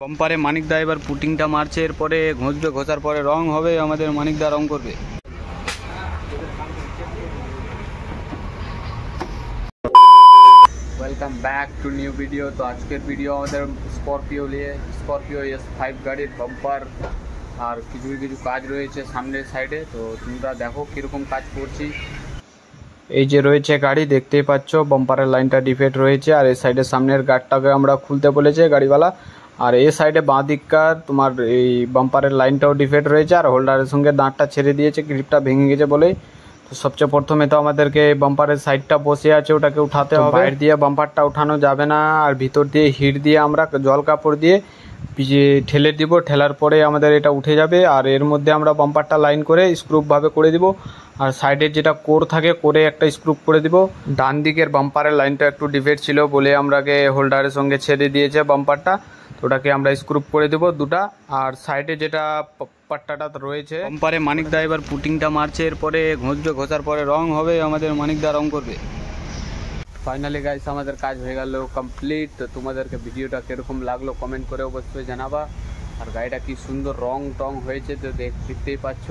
বাম্পারে মানিকদা এবার পুটিংটা মারছে, এরপরে ঘষবে, ঘষার পরে রং হবে, আমাদের মানিকদা রং করবে। Welcome back to new video. তো আজকের ভিডিও আমাদের স্করপিও নিয়ে, স্করপিও S5 গাড়ির বাম্পার আর কিছু কিছু কাজ রয়েছে সামনের সাইডে। তো তোমরা দেখো কীরকম কাজ করছি। এই যে রয়েছে গাড়ি, দেখতেই পাচ্ছ বাম্পারের লাইনটা ডিফেক্ট রয়েছে, আর এই সাইডে সামনের গার্ডটাকে আমরা খুলতে বলেছে গাড়িওয়ালা। আর এই সাইডে বাঁ দিককার তোমার এই বাম্পারের লাইনটাও ডিফেক্ট রয়েছে, আর হোল্ডারের সঙ্গে দাঁতটা ছেড়ে দিয়েছে, গ্রিপটা ভেঙে গেছে বলেই। তো সবচেয়ে প্রথমে তো আমাদেরকে বাম্পারের সাইডটা বসে আছে ওটাকে উঠাতে হবে। বাইরে দিয়ে বাম্পারটা উঠানো যাবে না, আর ভিতর দিয়ে হিট দিয়ে আমরা জল কাপড় দিয়ে পিছিয়ে ঠেলে দিব। ঠেলার পরে আমাদের এটা উঠে যাবে, আর এর মধ্যে আমরা বাম্পারটা লাইন করে স্ক্রুপভাবে করে দিব। আর সাইডের যেটা কোর থাকে, কোরে একটা স্ক্রুপ করে দিব। ডান দিকের বাম্পারের লাইনটা একটু ডিফেক্ট ছিল বলে আমরাকে হোল্ডারের সঙ্গে ছেড়ে দিয়েছে বাম্পারটা, তো ওটাকে আমরা স্ক্রুপ করে দেবো দুটা। আর সাইডে যেটা পাট্টাটা রয়েছে, বাম্পারে মানিকদা এবার পুটিংটা মারছে, এরপরে ঘষবে, ঘষার পরে রং হবে, আমাদের মানিকদা রং করবে। ফাইনালি গাইস আমাদের কাজ হয়ে গেল কমপ্লিট। তো তোমাদেরকে ভিডিওটা কীরকম লাগলো কমেন্ট করে অবশ্যই জানাবা। আর গাড়িটা কি সুন্দর রং টং হয়েছে, তো দেখতেই পাচ্ছ।